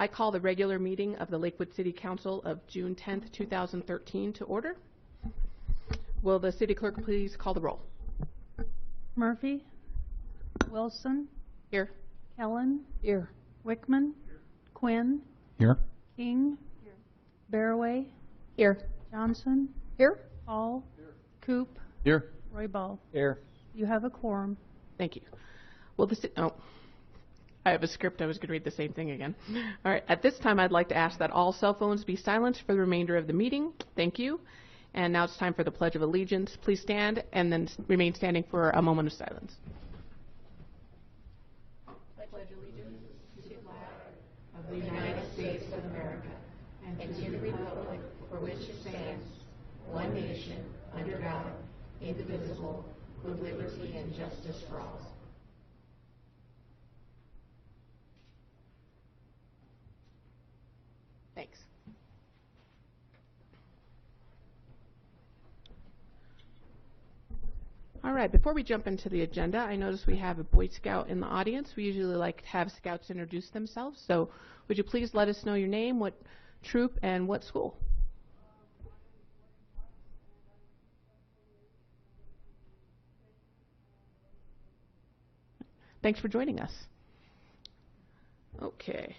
I call the regular meeting of the Lakewood City Council of June 10th, 2013 to order. Will the city clerk please call the roll? Murphy. Wilson. Here. Kellen. Here. Wickman. Here. Quinn. Here. King. Here. Baraway. Here. Johnson. Here. Hall. Here. Coop. Here. Roy Ball. Here. You have a quorum. Thank you. Will the I have a script. I was going to read the same thing again. All right. At this time, I'd like to ask that all cell phones be silenced for the remainder of the meeting. Thank you. And now it's time for the Pledge of Allegiance. Please stand and then remain standing for a moment of silence. I pledge allegiance to the flag of the United States of America and to the republic for which it stands, one nation, under God, indivisible, with liberty and justice for all. Thanks. All right, before we jump into the agenda, I notice we have a Boy Scout in the audience. We usually like to have Scouts introduce themselves. So would you please let us know your name, what troop, and what school? Thanks for joining us. Okay.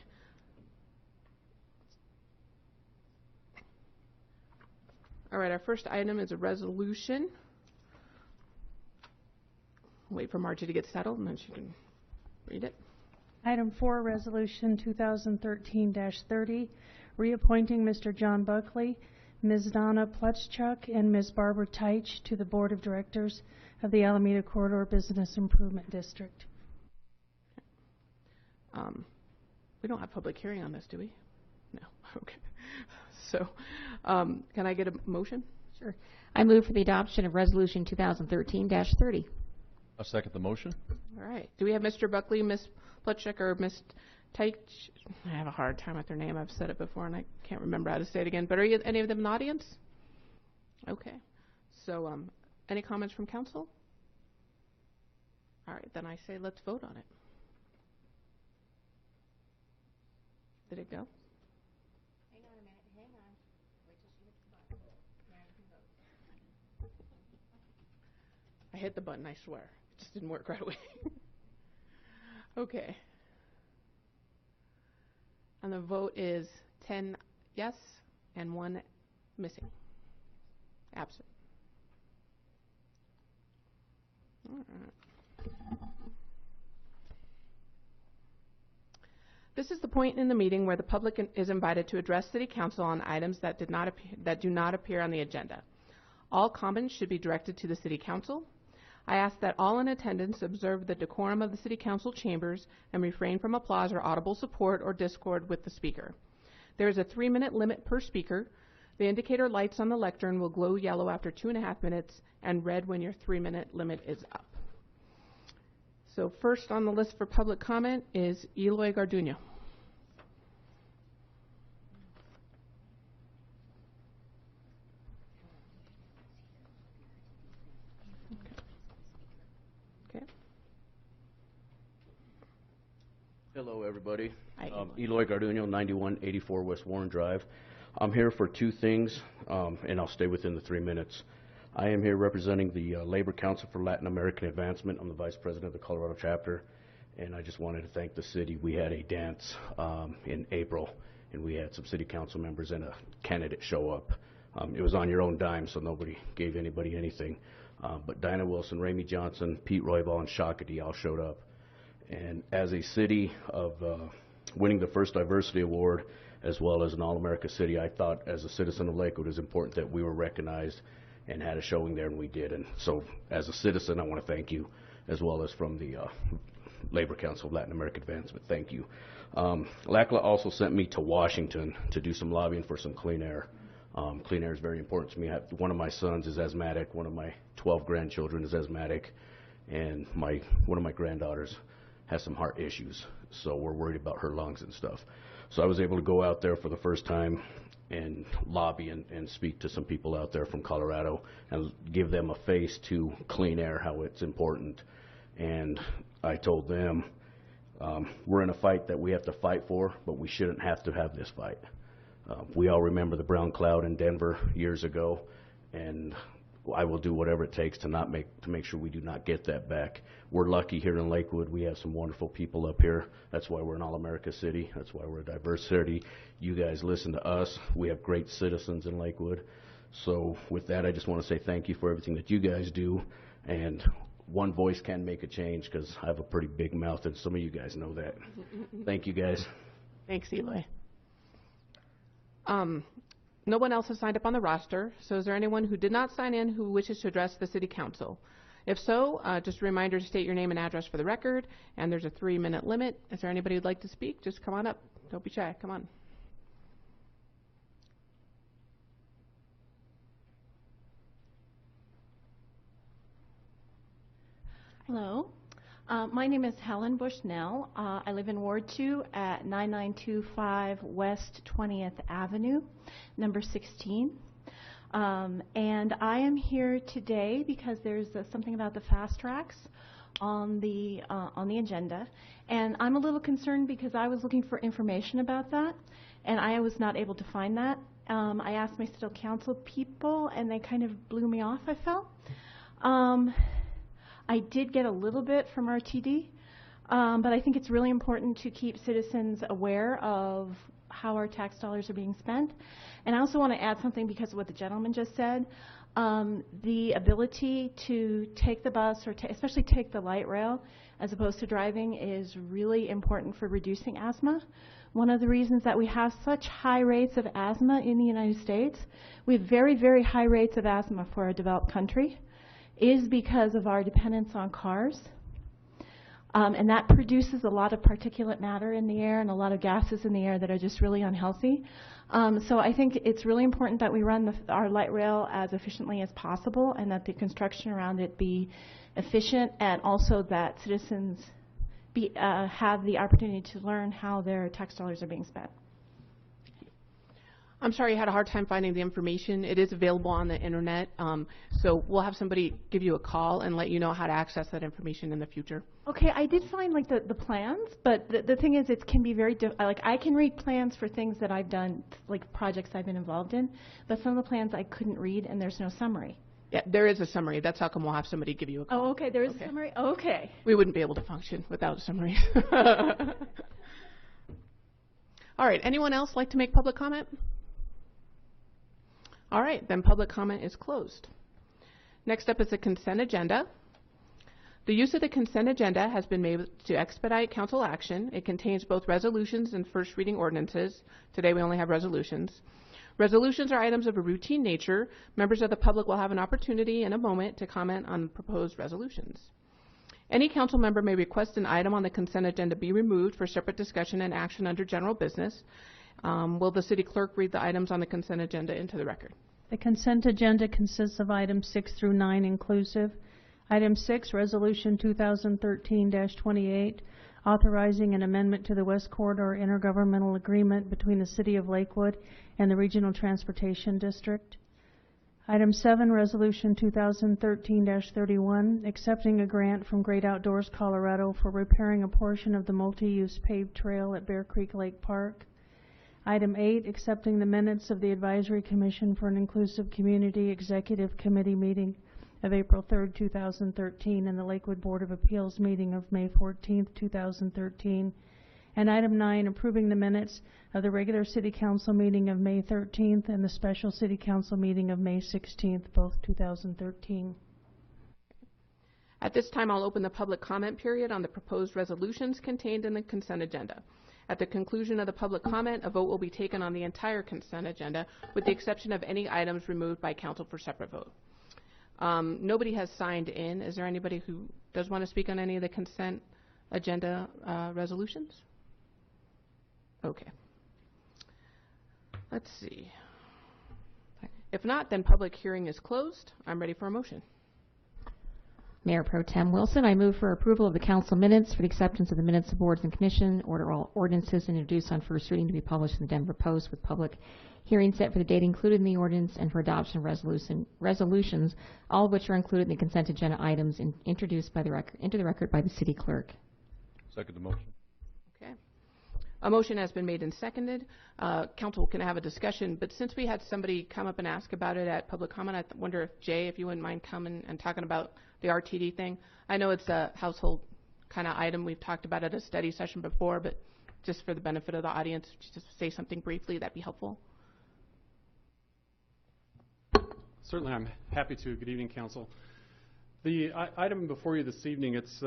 All right, our first item is a resolution. Wait for Margie to get settled, and then she can read it. Item 4, Resolution 2013-30, reappointing Mr. John Buckley, Ms. Donna Plutchuk, and Ms. Barbara Teich to the Board of Directors of the Alameda Corridor Business Improvement District. We don't have public hearing on this, do we? No. Okay. So, can I get a motion? Sure. I move for the adoption of Resolution 2013-30. I'll second the motion. All right. Do we have Mr. Buckley, Ms. Plutchuk, or Ms. Teich? I have a hard time with their name. I've said it before, and I can't remember how to say it again. But are any of them in the audience? Okay. So, any comments from council? All right. Then I say let's vote on it. Did it go? Hang on a minute. Hang on. Wait till she hits the button. Now you can vote. I hit the button, I swear. It just didn't work right away. Okay. And the vote is 10 yes and 1 missing. Absent. All right. This is the point in the meeting where the public is invited to address City Council on items that do not appear on the agenda. All comments should be directed to the City Council. I ask that all in attendance observe the decorum of the City Council chambers and refrain from applause or audible support or discord with the speaker. There is a 3-minute limit per speaker. The indicator lights on the lectern will glow yellow after 2.5 minutes and red when your 3-minute limit is up. So first on the list for public comment is Eloy Garduño. Okay. Hello, everybody. Hi, Eloy Garduño, 9184 West Warren Drive. I'm here for 2 things, and I'll stay within the 3 minutes. I am here representing the Labor Council for Latin American Advancement. I'm the Vice President of the Colorado chapter, and I just wanted to thank the city. We had a dance in April, and we had some city council members and a candidate show up. It was on your own dime, so nobody gave anybody anything. But Dinah Wilson, Ramey Johnson, Pete Roybal, and Shakati all showed up. And as a city of winning the first diversity award, as well as an All-America city, I thought as a citizen of Lakewood it was important that we were recognized and had a showing there, and we did. And so as a citizen, I want to thank you, as well as from the Labor Council of Latin American Advancement. Thank you. LACLA also sent me to Washington to do some lobbying for some clean air. Clean air is very important to me. One of my sons is asthmatic. One of my 12 grandchildren is asthmatic. And one of my granddaughters has some heart issues. So we're worried about her lungs and stuff. So I was able to go out there for the first time and lobby and speak to some people out there from Colorado and give them a face to clean air, how it's important. And I told them We're in a fight that we have to fight for, but we shouldn't have to have this fight. We all remember the brown cloud in Denver years ago, and I will do whatever it takes to make sure we do not get that back. We're lucky here in Lakewood. We have some wonderful people up here. That's why we're an all-America city. That's why we're a diverse city. You guys listen to us. We have great citizens in Lakewood. So with that, I just want to say thank you for everything that you guys do. And one voice can make a change, because I have a pretty big mouth, and some of you guys know that. Thank you, guys. Thanks, Eloy. No one else has signed up on the roster, so is there anyone who did not sign in who wishes to address the City Council? If so, just a reminder to state your name and address for the record, and there's a 3-minute limit. Is there anybody who'd like to speak? Just come on up. Don't be shy. Come on. Hello. My name is Helen Bushnell. I live in Ward 2 at 9925 West 20th Avenue, number 16. And I am here today because there's something about the fast tracks on the agenda. And I'm a little concerned because I was looking for information about that, and I was not able to find that. I asked my city council people, and they kind of blew me off, I felt. I did get a little bit from RTD, but I think it's really important to keep citizens aware of how our tax dollars are being spent. And I also want to add something because of what the gentleman just said. The ability to take the bus, or especially take the light rail, as opposed to driving, is really important for reducing asthma. One of the reasons that we have such high rates of asthma in the United States, we have very, very high rates of asthma for a developed country, is because of our dependence on cars. And that produces a lot of particulate matter in the air and a lot of gases in the air that are just really unhealthy. So I think it's really important that we run our light rail as efficiently as possible, and that the construction around it be efficient, and also that citizens have the opportunity to learn how their tax dollars are being spent. I'm sorry you had a hard time finding the information. It is available on the internet, so we'll have somebody give you a call and let you know how to access that information in the future. Okay, I did find like the plans, but the thing is, it can be very like I can read plans for things that I've done, like projects I've been involved in, but some of the plans I couldn't read, and there's no summary. Yeah, there is a summary. That's how come we'll have somebody give you a call. Oh, okay, there is a summary? Oh, okay. We wouldn't be able to function without a summary. All right, anyone else like to make public comment? All right, then public comment is closed. Next up is the consent agenda. The use of the consent agenda has been made to expedite council action. It contains both resolutions and first reading ordinances. Today we only have resolutions. Resolutions are items of a routine nature. Members of the public will have an opportunity in a moment to comment on proposed resolutions. Any council member may request an item on the consent agenda be removed for separate discussion and action under general business. Will the city clerk read the items on the consent agenda into the record? The consent agenda consists of items 6 through 9 inclusive. Item 6, Resolution 2013-28, authorizing an amendment to the West Corridor Intergovernmental Agreement between the City of Lakewood and the Regional Transportation District. Item 7, Resolution 2013-31, accepting a grant from Great Outdoors Colorado for repairing a portion of the multi-use paved trail at Bear Creek Lake Park. Item 8, accepting the minutes of the Advisory Commission for an Inclusive Community Executive Committee meeting of April 3rd, 2013, and the Lakewood Board of Appeals meeting of May 14th, 2013. And item 9, approving the minutes of the regular City Council meeting of May 13th and the special City Council meeting of May 16th, both 2013. At this time, I'll open the public comment period on the proposed resolutions contained in the consent agenda. At the conclusion of the public comment, a vote will be taken on the entire consent agenda, with the exception of any items removed by council for separate vote. Nobody has signed in. Is there anybody who does want to speak on any of the consent agenda resolutions? Okay. Let's see. If not, then public hearing is closed. I'm ready for a motion. Mayor Pro Tem Wilson, I move for approval of the council minutes for the acceptance of the minutes of boards and commission, order all ordinances introduced on first reading to be published in the Denver Post with public hearing set for the date included in the ordinance, and for adoption of resolutions, all of which are included in the consent agenda items introduced by the into the record by the city clerk. Second the motion. A motion has been made and seconded. Council can have a discussion, but since we had somebody come up and ask about it at public comment, I wonder if, Jay, if you wouldn't mind coming and talking about the RTD thing. I know it's a household kind of item. We've talked about it at a study session before, but just for the benefit of the audience, just say something briefly, that'd be helpful. Certainly, I'm happy to. Good evening, Council. The item before you this evening, it's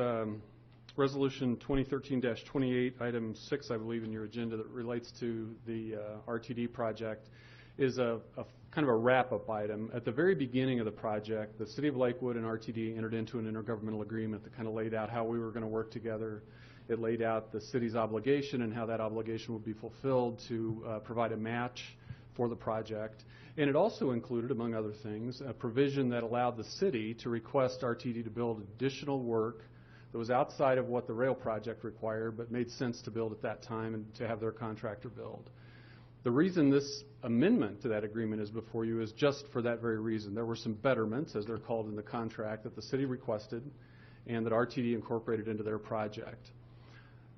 Resolution 2013-28, Item 6, I believe, in your agenda that relates to the RTD project, is a kind of a wrap-up item. At the very beginning of the project, the City of Lakewood and RTD entered into an intergovernmental agreement that kind of laid out how we were going to work together. It laid out the city's obligation and how that obligation would be fulfilled to provide a match for the project. And it also included, among other things, a provision that allowed the city to request RTD to build additional work that was outside of what the rail project required, but made sense to build at that time and to have their contractor build. The reason this amendment to that agreement is before you is just for that very reason. There were some betterments, as they're called in the contract, that the city requested and that RTD incorporated into their project.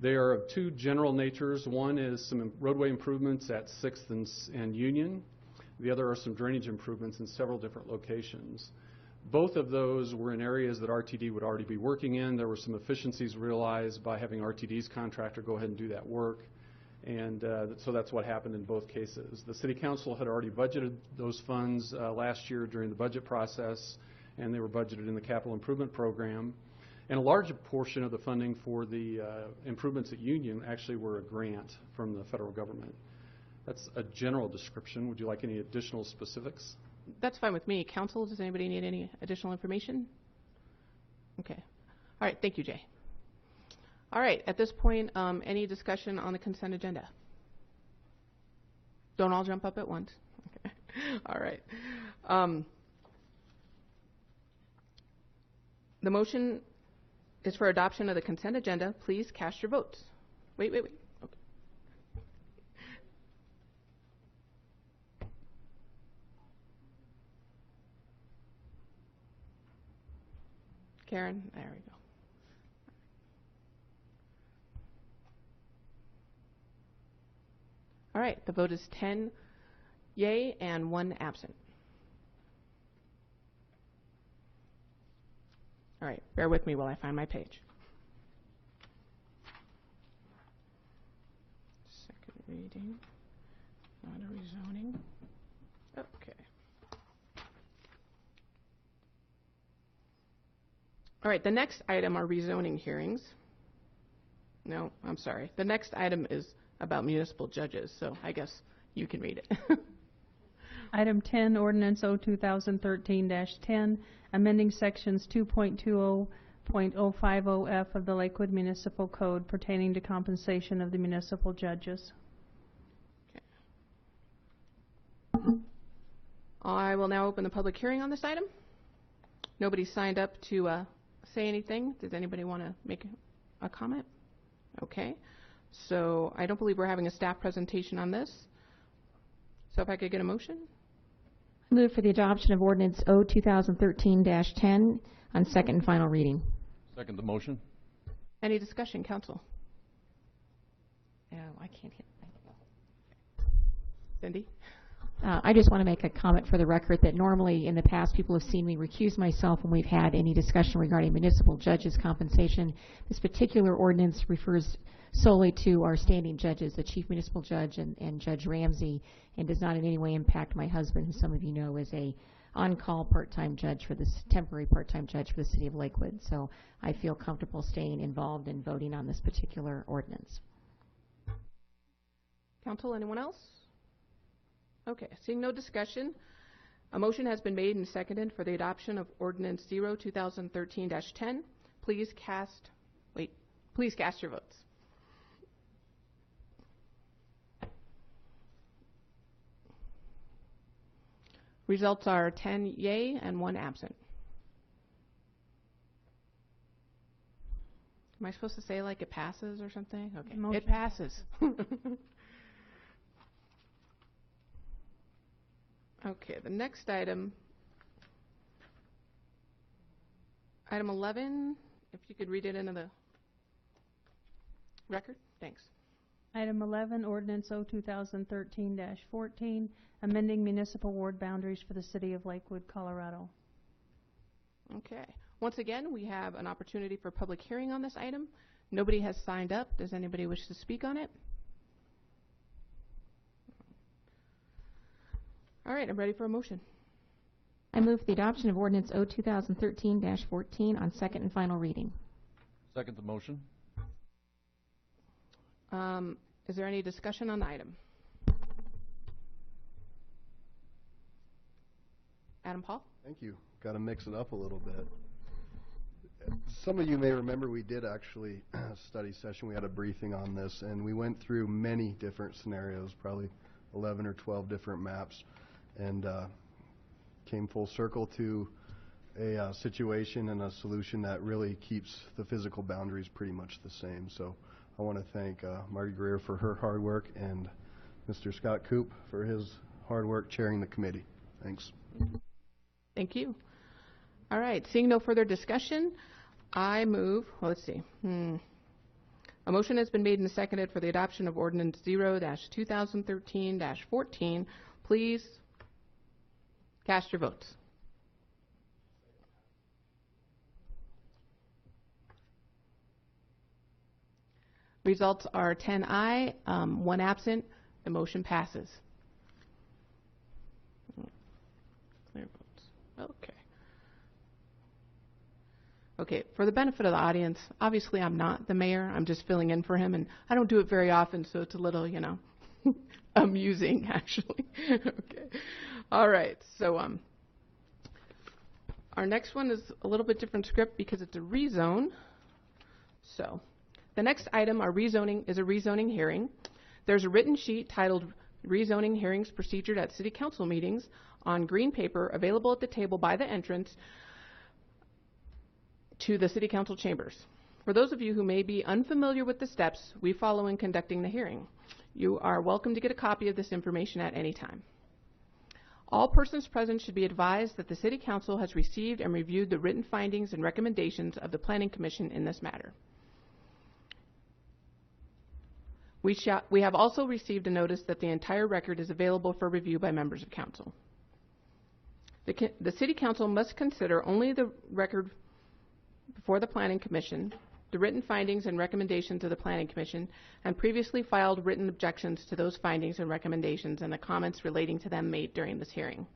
They are of two general natures. One is some roadway improvements at 6th and Union. The other are some drainage improvements in several different locations. Both of those were in areas that RTD would already be working in. There were some efficiencies realized by having RTD's contractor go ahead and do that work. And so that's what happened in both cases. The City Council had already budgeted those funds last year during the budget process, and they were budgeted in the capital improvement program. And a large portion of the funding for the improvements at Union actually were a grant from the federal government. That's a general description. Would you like any additional specifics? That's fine with me. Council, does anybody need any additional information? Okay. All right. Thank you, Jay. All right. At this point, any discussion on the consent agenda? Don't all jump up at once. Okay. All right. The motion is for adoption of the consent agenda. Please cast your votes. Wait. Okay. Karen, there we go. All right, the vote is 10 yay and 1 absent. All right, bear with me while I find my page. Second reading, not a rezoning. Okay. All right, the next item are rezoning hearings. No, I'm sorry. The next item is about municipal judges, so I guess you can read it. Item 10, Ordinance O 2013-10, amending sections 2.20.050F of the Lakewood Municipal Code pertaining to compensation of the municipal judges. Okay. I will now open the public hearing on this item. Nobody signed up to say anything. Does anybody want to make a comment? Okay. So I don't believe we're having a staff presentation on this. So if I could get a motion? Move for the adoption of Ordinance O 2013-10 on second and final reading. Second the motion. Any discussion, council? Oh, I can't hit. Cindy? I just want to make a comment for the record that normally in the past people have seen me recuse myself when we've had any discussion regarding municipal judges' compensation. This particular ordinance refers solely to our standing judges, the Chief Municipal Judge and Judge Ramsey, and does not in any way impact my husband, who some of you know is a on-call part-time judge for this temporary part-time judge for the City of Lakewood. So I feel comfortable staying involved in voting on this particular ordinance. Council, anyone else? Okay, seeing no discussion, a motion has been made and seconded for the adoption of Ordinance 0-2013-10. Please cast your votes. Results are 10 yay and 1 absent. Am I supposed to say like it passes or something? Okay, Motion it passes. Okay, the next item, item 11, if you could read it into the record, thanks. Item 11, Ordinance O 2013-14, amending municipal ward boundaries for the city of Lakewood, Colorado. Okay. Once again, we have an opportunity for public hearing on this item. Nobody has signed up. Does anybody wish to speak on it? All right, I'm ready for a motion. I move for the adoption of ordinance O 2013-14 on second and final reading. Second the motion. Is there any discussion on the item? Adam Paul? Thank you. Got to mix it up a little bit. Some of you may remember we did actually a study session. We had a briefing on this, and we went through many different scenarios, probably 11 or 12 different maps, and came full circle to a situation and a solution that really keeps the physical boundaries pretty much the same. So I want to thank Marty Greer for her hard work and Mr. Scott Coop for his hard work chairing the committee. Thanks. Thank you. All right, seeing no further discussion, I move, well, let's see. A motion has been made and seconded for the adoption of Ordinance 0-2013-14. Please cast your votes. Results are 10 aye, 1 absent. The motion passes. Clear votes. Okay. Okay, for the benefit of the audience, obviously I'm not the mayor. I'm just filling in for him, and I don't do it very often, so it's a little, amusing, actually. Okay. All right, so our next one is a little bit different script because it's a rezone. So the next item, our rezoning, is a rezoning hearing. There's a written sheet titled Rezoning Hearings Procedured at City Council Meetings on green paper available at the table by the entrance to the City Council chambers. For those of you who may be unfamiliar with the steps we follow in conducting the hearing, you are welcome to get a copy of this information at any time. All persons present should be advised that the City Council has received and reviewed the written findings and recommendations of the Planning Commission in this matter. We have also received a notice that the entire record is available for review by members of Council. The City Council must consider only the record before the Planning Commission, the written findings and recommendations of the Planning Commission, and previously filed written objections to those findings and recommendations and the comments relating to them made during this hearing.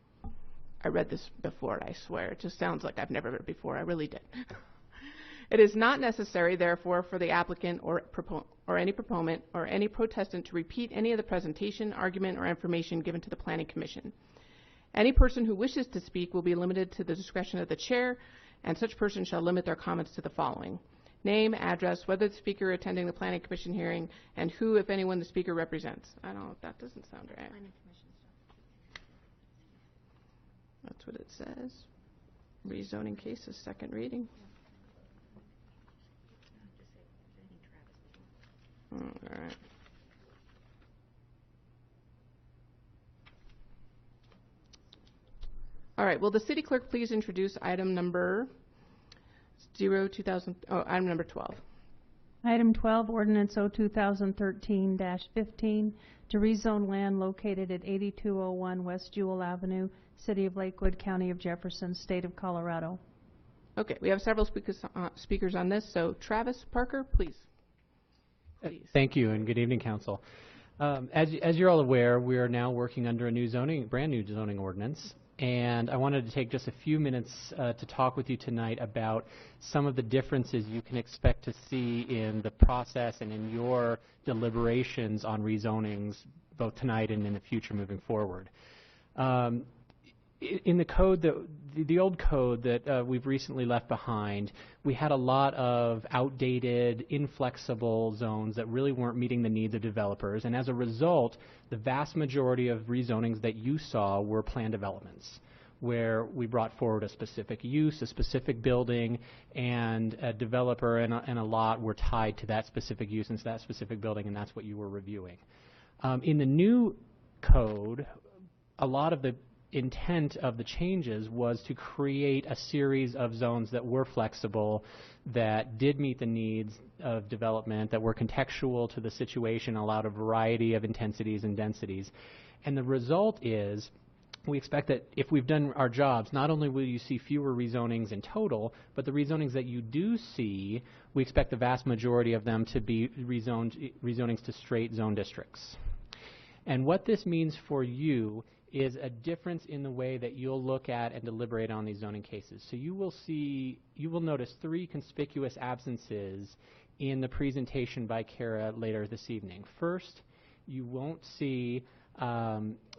I read this before, I swear. It just sounds like I've never read it before. I really did. It is not necessary, therefore, for the applicant or any proponent or any protestant to repeat any of the presentation, argument, or information given to the Planning Commission. Any person who wishes to speak will be limited to the discretion of the chair, and such person shall limit their comments to the following: name, address, whether the speaker attending the Planning Commission hearing, and who, if anyone, the speaker represents. I don't know, that doesn't sound right. That's what it says. Rezoning cases, second reading. All right. All right, will the city clerk please introduce item number item number 12. Item 12, Ordinance O 2013-15, to rezone land located at 8201 West Jewel Avenue, City of Lakewood, County of Jefferson, State of Colorado. Okay, we have several speakers on this, so Travis Parker, please. Thank you, and good evening, Council. As you're all aware, we are now working under a brand new zoning ordinance, and I wanted to take just a few minutes to talk with you tonight about some of the differences you can expect to see in the process and in your deliberations on rezonings, both tonight and in the future moving forward. In the code, the old code that we've recently left behind, we had a lot of outdated, inflexible zones that really weren't meeting the needs of developers, and as a result, the vast majority of rezonings that you saw were planned developments, where we brought forward a specific use, a specific building, and a developer and a lot were tied to that specific use and to that specific building, and that's what you were reviewing. In the new code, a lot of the intent of the changes was to create a series of zones that were flexible, that did meet the needs of development, that were contextual to the situation, allowed a variety of intensities and densities. And the result is, we expect that if we've done our jobs, not only will you see fewer rezonings in total, but the rezonings that you do see, we expect the vast majority of them to be rezonings to straight zone districts. And what this means for you is a difference in the way that you'll look at and deliberate on these zoning cases. So you will notice 3 conspicuous absences in the presentation by Kara later this evening. First, you won't see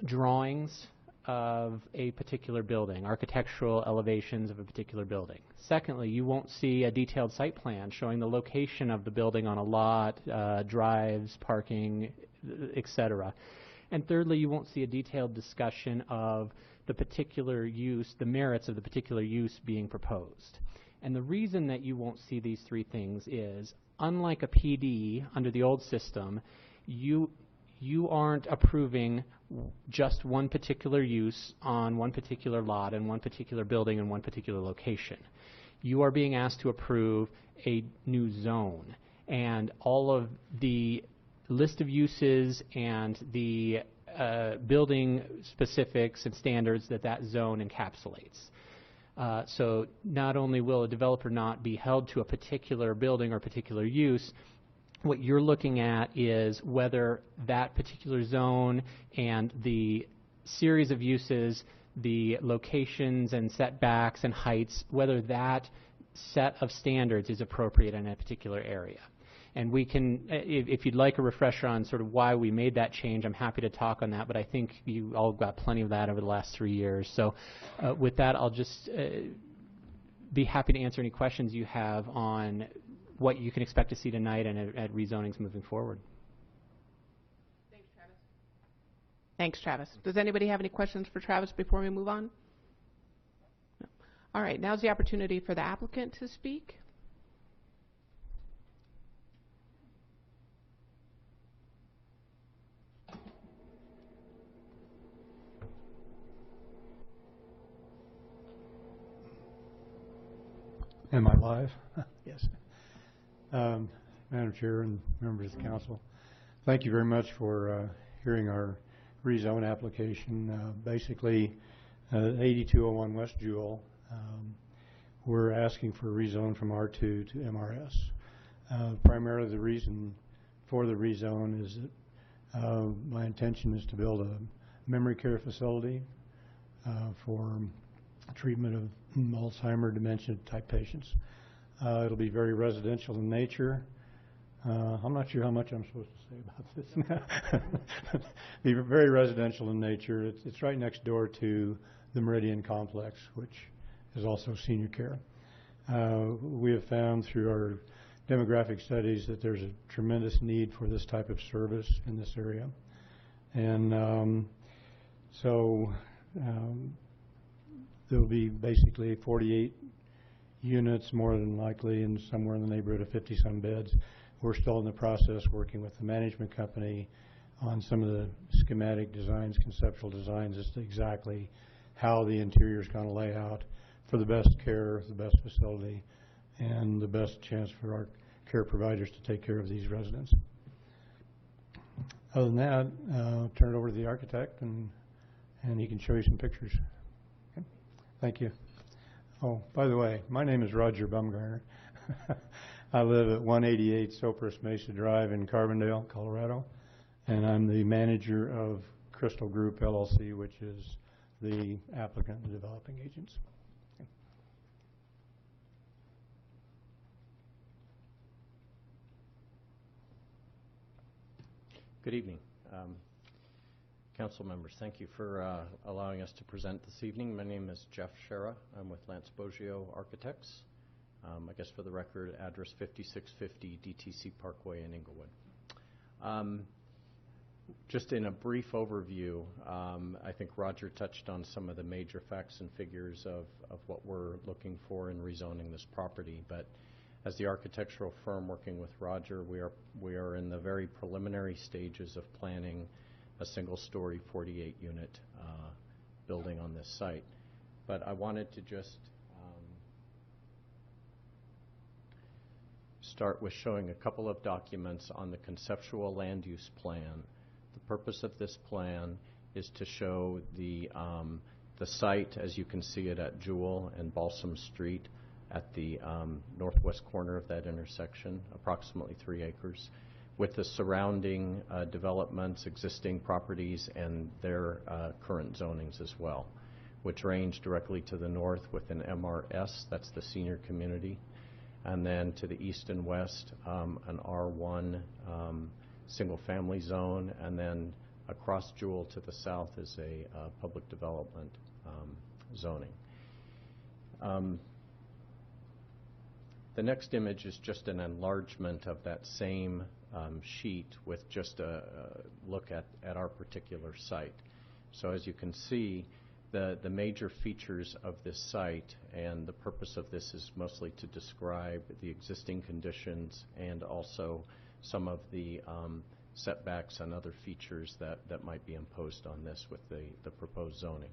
drawings of a particular building, architectural elevations of a particular building. Secondly, you won't see a detailed site plan showing the location of the building on a lot, drives, parking, etc. And thirdly, you won't see a detailed discussion of the particular use, the merits of the particular use being proposed. And the reason that you won't see these 3 things is, unlike a PD under the old system, you aren't approving just one particular use on one particular lot and one particular building in one particular location. You are being asked to approve a new zone, and all of the list of uses and the building specifics and standards that zone encapsulates. So not only will a developer not be held to a particular building or particular use, what you're looking at is whether that particular zone and the series of uses, the locations and setbacks and heights, whether that set of standards is appropriate in a particular area. And we can, if you'd like a refresher on sort of why we made that change, I'm happy to talk on that, but I think you all got plenty of that over the last 3 years. So with that, I'll just be happy to answer any questions you have on what you can expect to see tonight and at rezonings moving forward. Thanks, Travis. Thanks, Travis. Does anybody have any questions for Travis before we move on? No. All right, now's the opportunity for the applicant to speak. Am I live? Yes. Madam Chair and members of the council, thank you very much for hearing our rezone application. Basically, 8201 West Jewel, we're asking for a rezone from R2 to MRS. Primarily the reason for the rezone is that my intention is to build a memory care facility for treatment of Alzheimer dementia type patients. It'll be very residential in nature. I'm not sure how much I'm supposed to say about this. Be very residential in nature. It's right next door to the Meridian Complex, which is also senior care. We have found through our demographic studies that there's a tremendous need for this type of service in this area. And so there'll be basically 48 units, more than likely, and somewhere in the neighborhood of 50-some beds. We're still in the process working with the management company on some of the schematic designs, conceptual designs, as to exactly how the interior is going to lay out for the best care, the best facility, and the best chance for our care providers to take care of these residents. Other than that, I'll turn it over to the architect, and he can show you some pictures. Okay. Thank you. Oh, by the way, my name is Roger Bumgarner. I live at 188 Cypress Mesa Drive in Carbondale, Colorado, and I'm the manager of Crystal Group LLC, which is the applicant and developing agents. Okay. Good evening. Council members, thank you for allowing us to present this evening. My name is Jeff Shera. I'm with Lance Boggio Architects. I guess for the record, address 5650 DTC Parkway in Inglewood. Just in a brief overview, I think Roger touched on some of the major facts and figures of what we're looking for in rezoning this property. But as the architectural firm working with Roger, we are in the very preliminary stages of planning a single-story 48-unit building on this site. But I wanted to just start with showing a couple of documents on the conceptual land use plan. The purpose of this plan is to show the site as you can see it at Jewel and Balsam Street at the northwest corner of that intersection, approximately 3 acres, with the surrounding developments, existing properties, and their current zonings as well, which range directly to the north with an MRS, that's the senior community, and then to the east and west, an R1 single-family zone, and then across Jewel to the south is a public development zoning. The next image is just an enlargement of that same sheet with just a look at our particular site. So as you can see, the major features of this site, and the purpose of this is mostly to describe the existing conditions and also some of the setbacks and other features that might be imposed on this with the proposed zoning.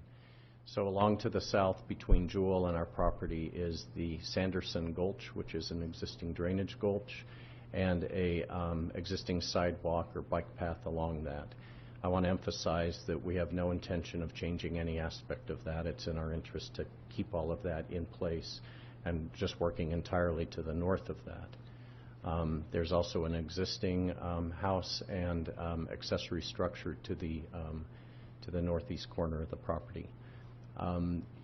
So along to the south between Jewel and our property is the Sanderson Gulch, which is an existing drainage gulch, and a existing sidewalk or bike path along that. I want to emphasize that we have no intention of changing any aspect of that. It's in our interest to keep all of that in place and just working entirely to the north of that. There's also an existing house and accessory structure to the northeast corner of the property.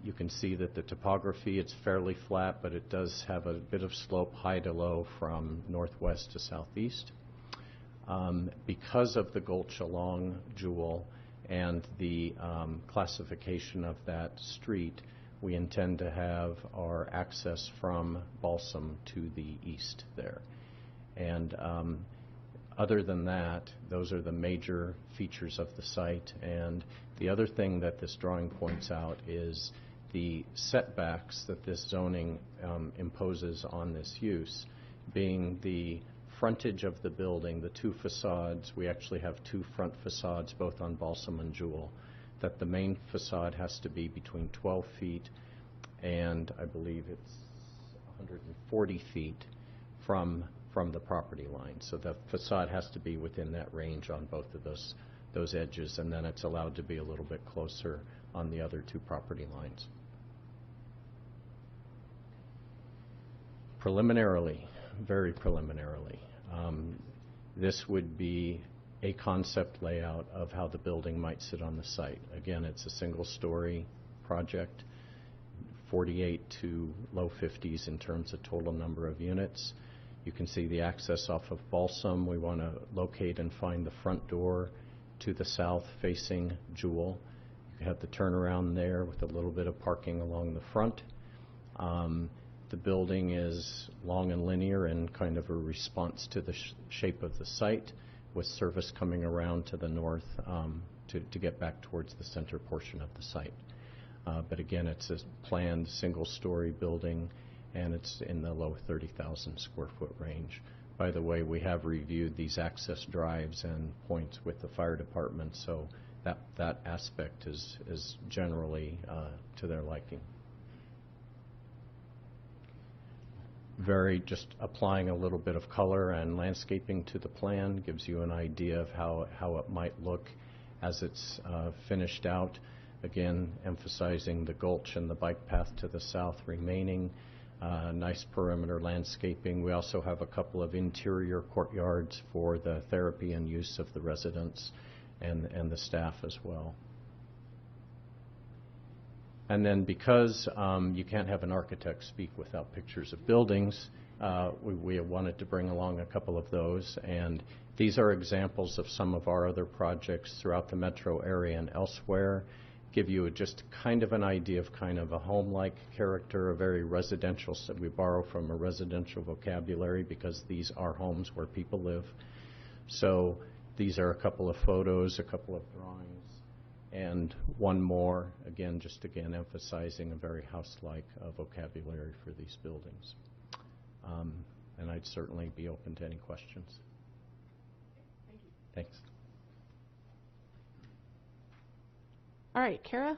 You can see that the topography, it's fairly flat, but it does have a bit of slope high to low from northwest to southeast. Because of the gulch along Jewel and the classification of that street, we intend to have our access from Balsam to the east there. And other than that, those are the major features of the site. And the other thing that this drawing points out is the setbacks that this zoning imposes on this use, being the frontage of the building, the two facades. We actually have two front facades, both on Balsam and Jewel, that the main facade has to be between 12 feet and I believe it's 140 feet from the property line. So the facade has to be within that range on both of those edges, and then it's allowed to be a little bit closer on the other two property lines. Preliminarily, very preliminarily, this would be a concept layout of how the building might sit on the site. Again, it's a single-story project, 48 to low 50s in terms of total number of units. You can see the access off of Balsam. We want to locate and find the front door to the south facing Jewel. You have the turnaround there with a little bit of parking along the front. The building is long and linear and kind of a response to the shape of the site, with service coming around to the north to get back towards the center portion of the site. But again, it's a planned single-story building, and it's in the low 30,000 square foot range. By the way, we have reviewed these access drives and points with the fire department, so that aspect is generally to their liking. Just applying a little bit of color and landscaping to the plan gives you an idea of how it might look as it's finished out. Again, emphasizing the gulch and the bike path to the south remaining. Nice perimeter landscaping. We also have a couple of interior courtyards for the therapy and use of the residents and the staff as well. And then because you can't have an architect speak without pictures of buildings, we wanted to bring along a couple of those. And these are examples of some of our other projects throughout the metro area and elsewhere. Give you just kind of an idea of kind of a home-like character, a very residential. So we borrow from a residential vocabulary because these are homes where people live. So these are a couple of photos, a couple of drawings, and one more, again, emphasizing a very house-like vocabulary for these buildings. And I'd certainly be open to any questions. Thank you. Thanks. All right, Kara,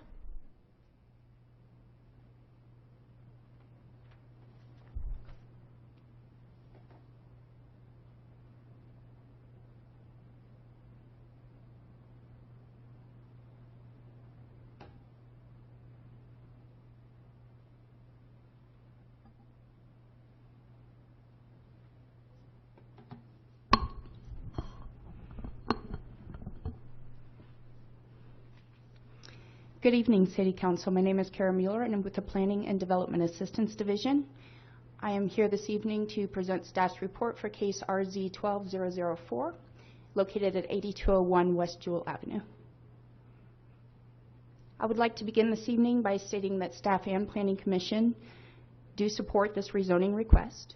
Good evening, City Council. My name is Kara Mueller, and I'm with the Planning and Development Assistance Division. I am here this evening to present staff's report for case RZ 12004, located at 8201 West Jewell Avenue. I would like to begin this evening by stating that staff and Planning Commission do support this rezoning request.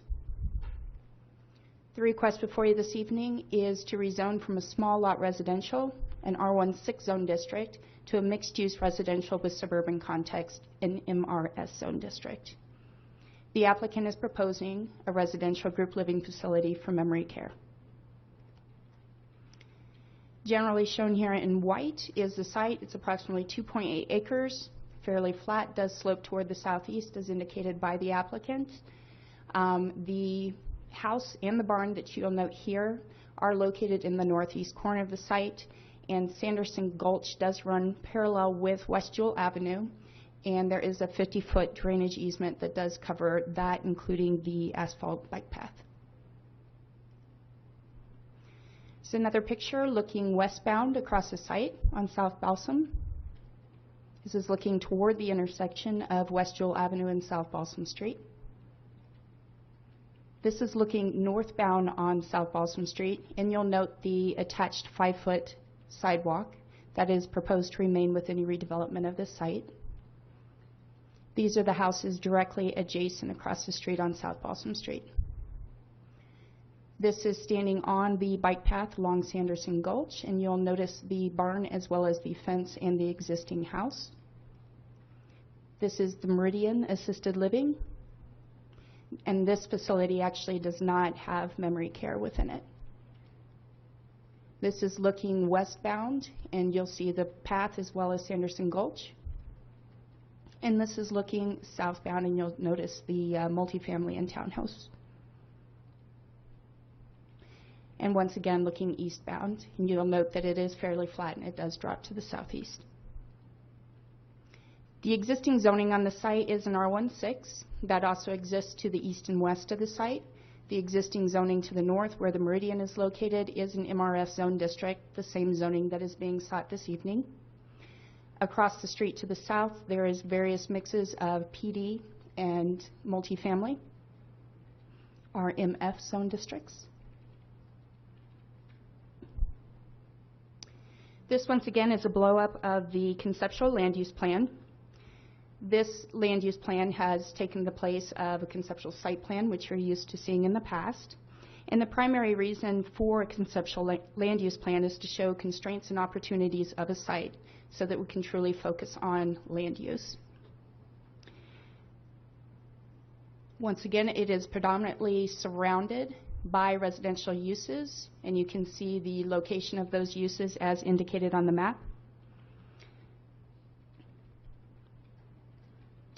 The request before you this evening is to rezone from a small lot residential, an R16 zone district, to a mixed-use residential with suburban context, an MRS zone district. The applicant is proposing a residential group living facility for memory care. Generally shown here in white is the site. It's approximately 2.8 acres, fairly flat, does slope toward the southeast as indicated by the applicant. The house and the barn that you'll note here are located in the northeast corner of the site, and Sanderson Gulch does run parallel with West Jewell Avenue, and there is a 50-foot drainage easement that does cover that, including the asphalt bike path. This is another picture looking westbound across the site on South Balsam. This is looking toward the intersection of West Jewell Avenue and South Balsam Street. This is looking northbound on South Balsam Street, and you'll note the attached 5-foot sidewalk that is proposed to remain with any redevelopment of this site. These are the houses directly adjacent across the street on South Balsam Street. This is standing on the bike path along Sanderson Gulch, and you'll notice the barn as well as the fence and the existing house. This is the Meridian Assisted Living, and this facility actually does not have memory care within it. This is looking westbound, and you'll see the path as well as Sanderson Gulch. And this is looking southbound, and you'll notice the multifamily and townhouse. And once again, looking eastbound, and you'll note that it is fairly flat, and it does drop to the southeast. The existing zoning on the site is an R16 that also exists to the east and west of the site. The existing zoning to the north, where the Meridian is located, is an MRS zone district, the same zoning that is being sought this evening. Across the street to the south, there is various mixes of PD and multifamily, RMF zone districts. This, once again, is a blow-up of the conceptual land use plan. This land use plan has taken the place of a conceptual site plan, which you're used to seeing in the past. And the primary reason for a conceptual land use plan is to show constraints and opportunities of a site so that we can truly focus on land use. Once again, it is predominantly surrounded by residential uses, and you can see the location of those uses as indicated on the map.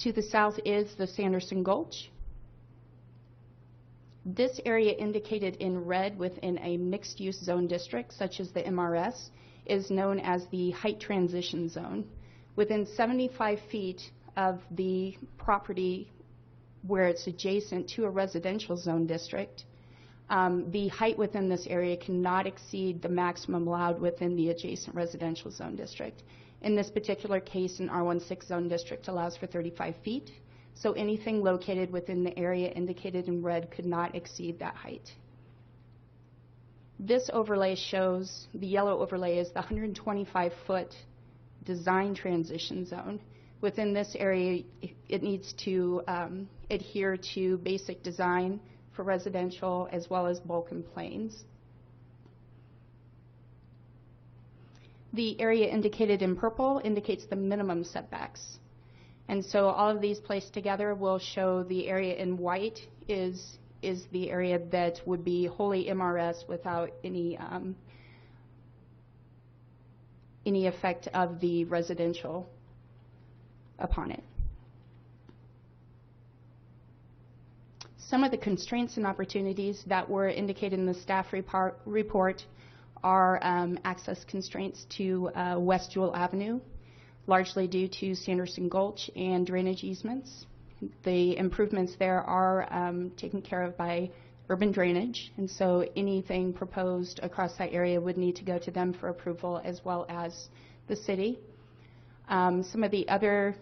To the south is the Sanderson Gulch. This area indicated in red within a mixed-use zone district, such as the MRS, is known as the height transition zone. Within 75 feet of the property where it's adjacent to a residential zone district, the height within this area cannot exceed the maximum allowed within the adjacent residential zone district. In this particular case, an R16 zone district allows for 35 feet, so anything located within the area indicated in red could not exceed that height. This overlay shows, the yellow overlay is the 125-foot design transition zone. Within this area, it needs to adhere to basic design for residential as well as bulk and plains. The area indicated in purple indicates the minimum setbacks. And so all of these placed together will show the area in white is the area that would be wholly MRS without any effect of the residential upon it. Some of the constraints and opportunities that were indicated in the staff report are access constraints to West Jewell Avenue, largely due to Sanderson Gulch and drainage easements. The improvements there are taken care of by urban drainage, and so anything proposed across that area would need to go to them for approval as well as the city. Some of the other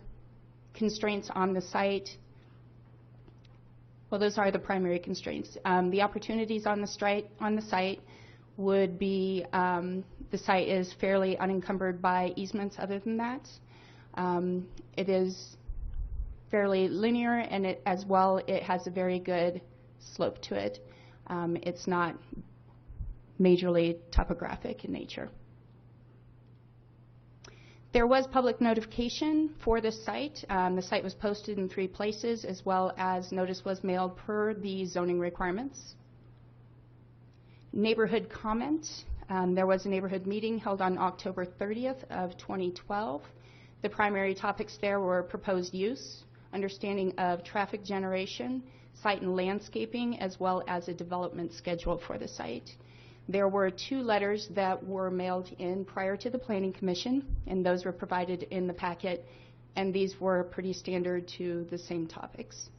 constraints on the site, well, those are the primary constraints. The opportunities on the site would be the site is fairly unencumbered by easements other than that. It is fairly linear, and it has a very good slope to it. It's not majorly topographic in nature. There was public notification for this site. The site was posted in 3 places, as well as notice was mailed per the zoning requirements. Neighborhood comment. There was a neighborhood meeting held on October 30th of 2012. The primary topics there were proposed use, understanding of traffic generation, site and landscaping, as well as a development schedule for the site. There were 2 letters that were mailed in prior to the Planning Commission, and those were provided in the packet, and these were pretty standard to the same topics.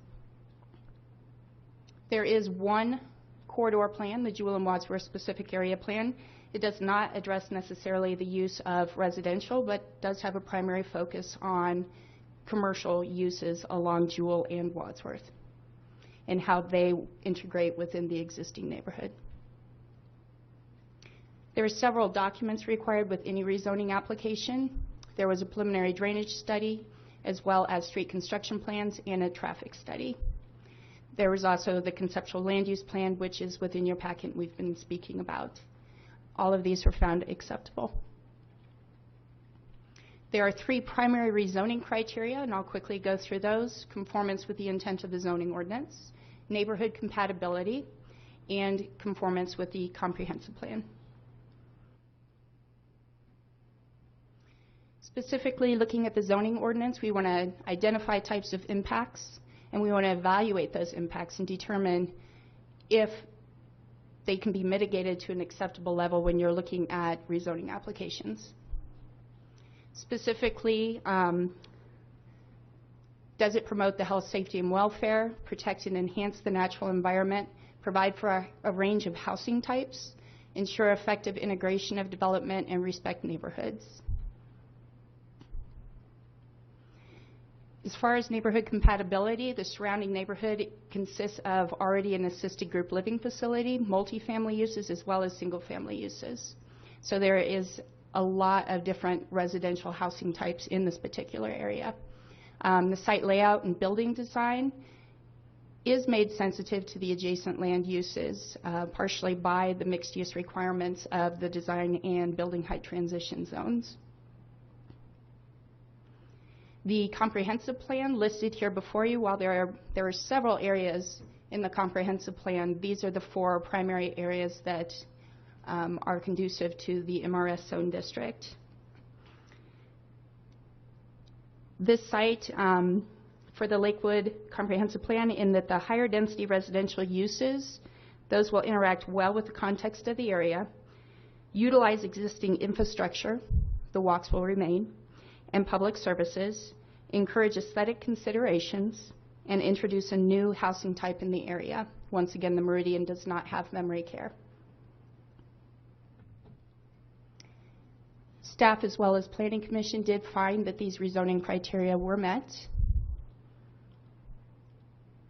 There is one corridor plan, the Jewel and Wadsworth Specific Area Plan. It does not address necessarily the use of residential, but does have a primary focus on commercial uses along Jewel and Wadsworth and how they integrate within the existing neighborhood. There are several documents required with any rezoning application. There was a preliminary drainage study, as well as street construction plans and a traffic study. There was also the conceptual land use plan, which is within your packet we've been speaking about. All of these were found acceptable. There are 3 primary rezoning criteria, and I'll quickly go through those: conformance with the intent of the zoning ordinance, neighborhood compatibility, and conformance with the comprehensive plan. Specifically, looking at the zoning ordinance, we want to identify types of impacts, and we want to evaluate those impacts and determine if they can be mitigated to an acceptable level when you're looking at rezoning applications. Specifically, does it promote the health, safety, and welfare, protect and enhance the natural environment, provide for a range of housing types, ensure effective integration of development, and respect neighborhoods? As far as neighborhood compatibility, the surrounding neighborhood consists of already an assisted group living facility, multifamily uses, as well as single-family uses. So there is a lot of different residential housing types in this particular area. The site layout and building design is made sensitive to the adjacent land uses, partially by the mixed-use requirements of the design and building height transition zones. The comprehensive plan listed here before you, while there are several areas in the comprehensive plan, these are the 4 primary areas that are conducive to the MRS zone district. This site, for the Lakewood comprehensive plan, in that the higher density residential uses, those will interact well with the context of the area, utilize existing infrastructure, the walks will remain, and public services, encourage aesthetic considerations, and introduce a new housing type in the area. Once again, the Meridian does not have memory care. Staff, as well as Planning Commission, did find that these rezoning criteria were met,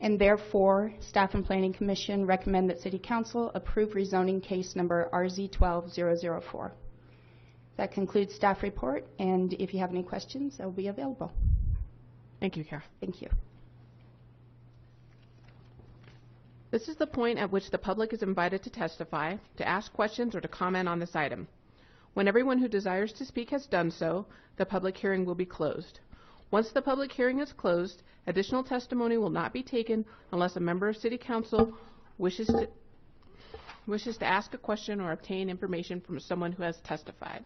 and therefore staff and Planning Commission recommend that City Council approve rezoning case number RZ12004. That concludes staff report, and if you have any questions, they'll be available. Thank you, Kara. Thank you. This is the point at which the public is invited to testify, to ask questions, or to comment on this item. When everyone who desires to speak has done so, the public hearing will be closed. Once the public hearing is closed, additional testimony will not be taken unless a member of City Council wishes to ask a question or obtain information from someone who has testified.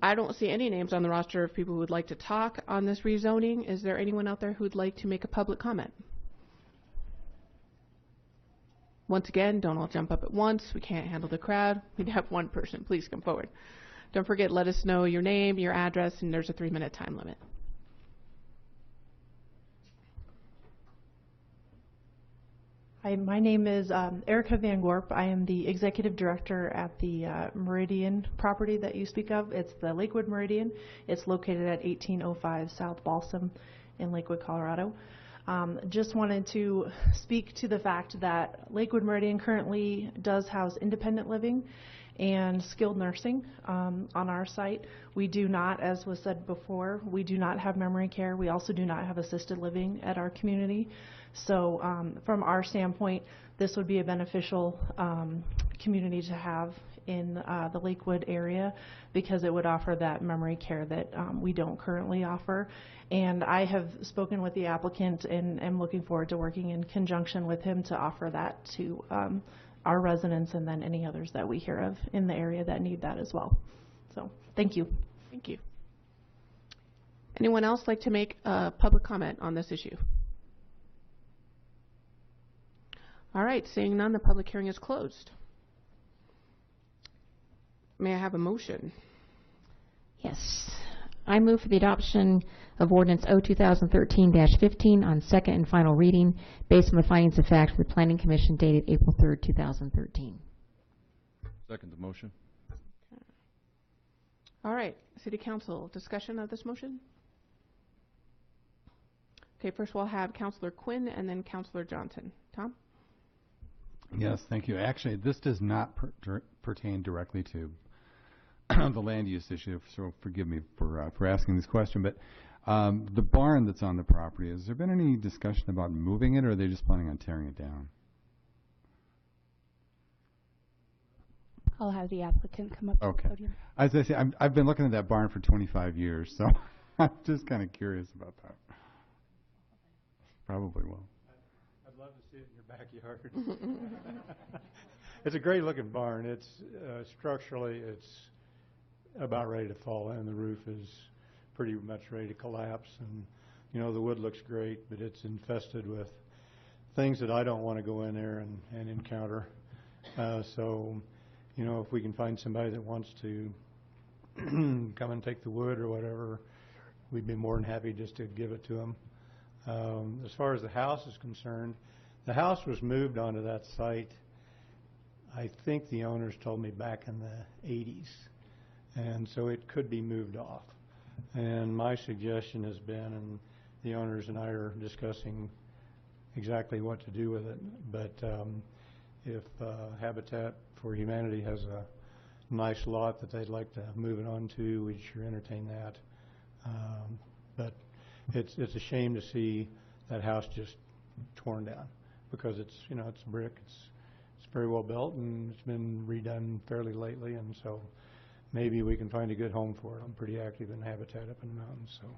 I don't see any names on the roster of people who would like to talk on this rezoning. Is there anyone out there who would like to make a public comment? Once again, don't all jump up at once. We can't handle the crowd. We'd have one person. Please come forward. Don't forget, let us know your name, your address, and there's a 3-minute time limit. Hi, my name is Erica Van Gorp. I am the executive director at the Meridian property that you speak of. It's the Lakewood Meridian. It's located at 1805 South Balsam in Lakewood, Colorado. Just wanted to speak to the fact that Lakewood Meridian currently does house independent living and skilled nursing on our site. We do not, as was said before, we do not have memory care. We also do not have assisted living at our community. So from our standpoint, this would be a beneficial community to have in the Lakewood area because it would offer that memory care that we don't currently offer. And I have spoken with the applicant and am looking forward to working in conjunction with him to offer that to our residents and then any others that we hear of in the area that need that as well. So thank you. Thank you. Anyone else like to make a public comment on this issue? All right, seeing none, the public hearing is closed. May I have a motion? Yes. I move for the adoption of Ordinance O 2013-15 on second and final reading based on the findings of fact of the Planning Commission dated April 3rd, 2013. Second the motion. All right, City Council, discussion of this motion? Okay, first we'll have Councilor Quinn and then Councilor Johnson. Tom? Yes, thank you. Actually, this does not pertain directly to the land use issue, so forgive me for asking this question, but the barn that's on the property, has there been any discussion about moving it, or are they just planning on tearing it down? I'll have the applicant come up to the podium. As I say, I've been looking at that barn for 25 years, so I'm just kind of curious about that. Probably will. I'd love to see it in your backyard. It's a great looking barn. It's structurally, it's about ready to fall in. The roof is pretty much ready to collapse, and you know the wood looks great, but it's infested with things that I don't want to go in there and encounter. So, you know, if we can find somebody that wants to come and take the wood or whatever, we'd be more than happy just to give it to them. As far as the house is concerned, the house was moved onto that site, I think the owners told me back in the 80s, and so it could be moved off. And my suggestion has been, and the owners and I are discussing exactly what to do with it, but if Habitat for Humanity has a nice lot that they'd like to move it on to, we'd sure entertain that. But it's a shame to see that house just torn down, because it's, you know, it's brick, it's very well built, and it's been redone fairly lately, and so maybe we can find a good home for it. I'm pretty active in Habitat up in the mountains, so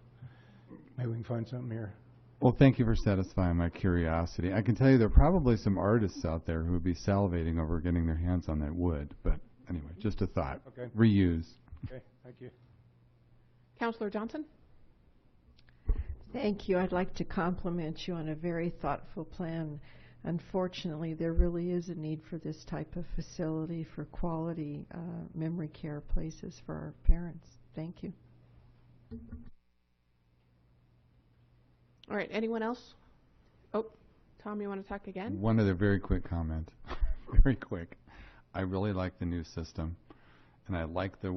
maybe we can find something here. Well, thank you for satisfying my curiosity. I can tell you there are probably some artists out there who would be salivating over getting their hands on that wood, but anyway, just a thought. Okay. Reuse. Okay, thank you. Councilor Johnson? Thank you. I'd like to compliment you on a very thoughtful plan. Unfortunately, there really is a need for this type of facility for quality memory care places for our parents. Thank you. All right, anyone else? Oh, Tom, you want to talk again? One other very quick comment. Very quick. I really like the new system, and I like the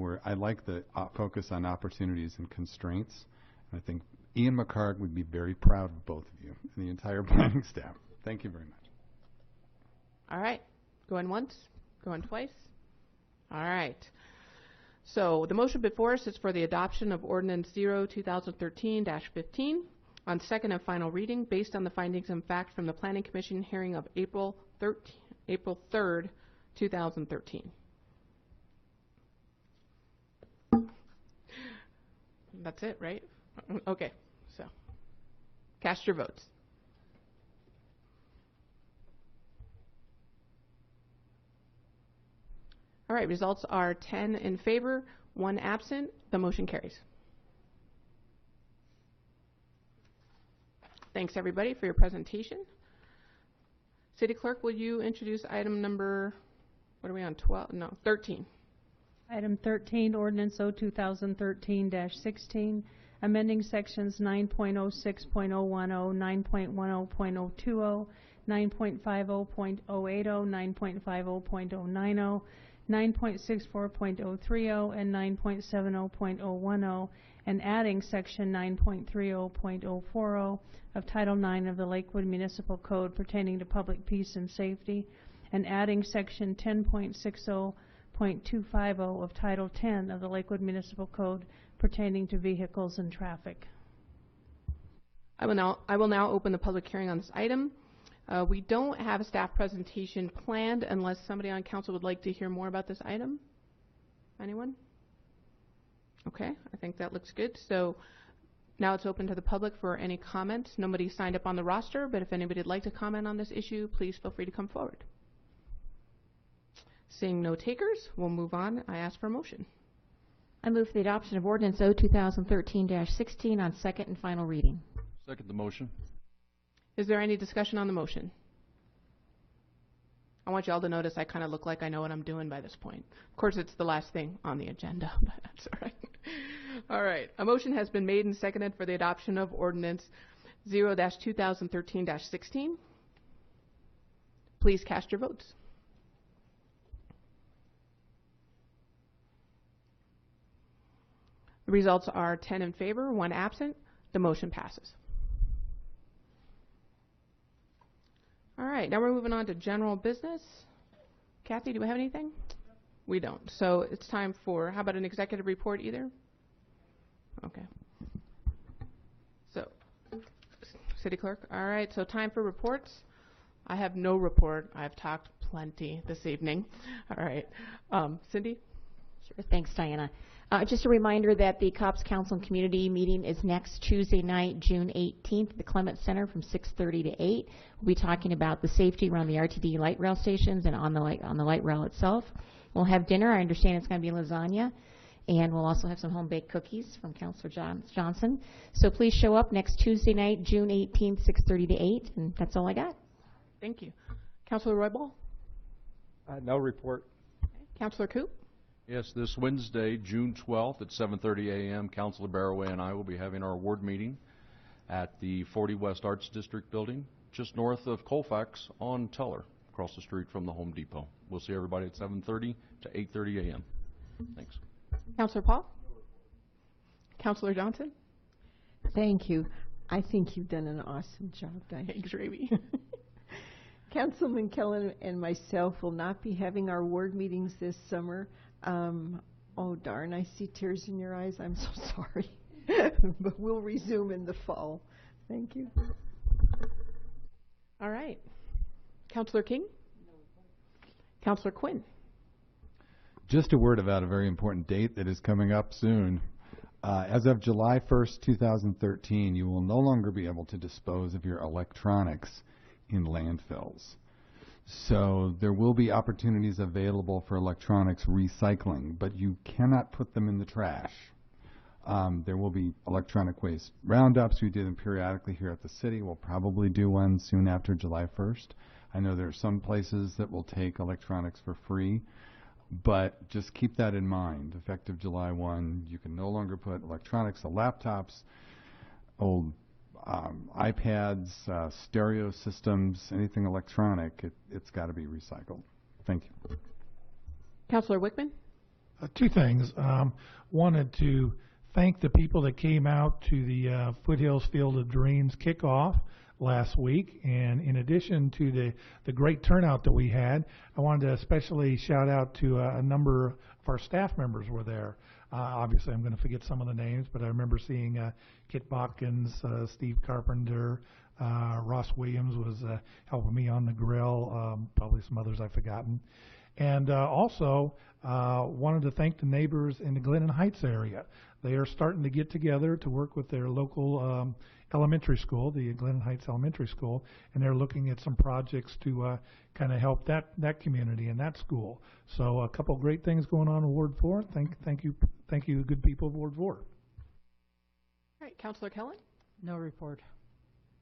focus on opportunities and constraints. And I think Ian McCarg would be very proud of both of you and the entire planning staff. Thank you very much. All right. Going once? Going twice? All right. So the motion before us is for the adoption of Ordinance 0-2013-15 on second and final reading based on the findings and fact from the Planning Commission hearing of April 3rd, 2013. That's it, right? Okay. So cast your votes. All right, results are 10 in favor, 1 absent. The motion carries. Thanks, everybody, for your presentation. City Clerk, will you introduce item number, what are we on, 12? No, 13. Item 13, Ordinance O 2013-16, amending sections 9.06.010, 9.10.020, 9.50.080, 9.50.090, 9.64.030, and 9.70.010, and adding Section 9.30.040 of Title IX of the Lakewood Municipal Code pertaining to public peace and safety, and adding Section 10.60.250 of Title X of the Lakewood Municipal Code pertaining to vehicles and traffic. I will now open the public hearing on this item. We don't have a staff presentation planned unless somebody on council would like to hear more about this item. Anyone? Okay, I think that looks good. So now it's open to the public for any comments. Nobody signed up on the roster, but if anybody would like to comment on this issue, please feel free to come forward. Seeing no takers, we'll move on. I ask for a motion. I move for the adoption of ordinance O 2013-16 on second and final reading. Second the motion. Is there any discussion on the motion? I want you all to notice I kind of look like I know what I'm doing by this point. Of course, it's the last thing on the agenda, but that's all right. All right. A motion has been made and seconded for the adoption of ordinance 0-2013-16. Please cast your votes. The results are 10 in favor, 1 absent. The motion passes. All right, now we're moving on to general business. Kathy, do we have anything? We don't. So it's time for, how about an executive report either? Okay. So, City Clerk. All right, so time for reports. I have no report. I've talked plenty this evening. All right. Cindy? Sure. Thanks, Diana. Just a reminder that the COPS Council and Community meeting is next Tuesday night, June 18th, at the Clement Center from 6:30 to 8. We'll be talking about the safety around the RTD light rail stations and on the light rail itself. We'll have dinner. I understand it's going to be lasagna. And we'll also have some home-baked cookies from Councilor Johnson. So please show up next Tuesday night, June 18th, 6:30 to 8. And that's all I got. Thank you. Councilor Roybal? No report. Okay. Councilor Coop? Yes, this Wednesday, June 12th at 7:30 a.m., Councilor Barroway and I will be having our award meeting at the 40 West Arts District building, just north of Colfax on Teller, across the street from the Home Depot. We'll see everybody at 7:30 to 8:30 a.m. Thanks. Councilor Paul? Councilor Johnson? Thank you. I think you've done an awesome job, Diane. Thanks, Raby. Councilman Kellen and myself will not be having our ward meetings this summer. Oh, darn, I see tears in your eyes. I'm so sorry. But we'll resume in the fall. Thank you. All right. Councilor King? Councilor Quinn? Just a word about a very important date that is coming up soon. As of July 1st, 2013, you will no longer be able to dispose of your electronics in landfills. So there will be opportunities available for electronics recycling, but you cannot put them in the trash. There will be electronic waste roundups. We do them periodically here at the city. We'll probably do one soon after July 1st. I know there are some places that will take electronics for free, but just keep that in mind. Effective July 1, you can no longer put electronics, the laptops, old iPads, stereo systems, anything electronic, it's got to be recycled. Thank you. Councilor Wickman? Two things. Wanted to thank the people that came out to the Foothills Field of Dreams kickoff last week. And in addition to the great turnout that we had, I wanted to especially shout out to a number of our staff members were there. Obviously, I'm going to forget some of the names, but I remember seeing Kit Botkins, Steve Carpenter, Ross Williams was helping me on the grill, probably some others I've forgotten. And also wanted to thank the neighbors in the Glennon Heights area. They are starting to get together to work with their local elementary school, the Glennon Heights Elementary School, and they're looking at some projects to kind of help that community and that school. So a couple of great things going on in Ward 4. Thank you, good people of Ward 4. All right, Councilor Kellen? No report.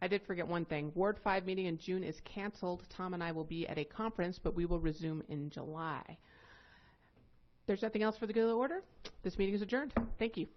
I did forget one thing. Ward 5 meeting in June is canceled. Tom and I will be at a conference, but we will resume in July. There's nothing else for the good of the order. This meeting is adjourned. Thank you.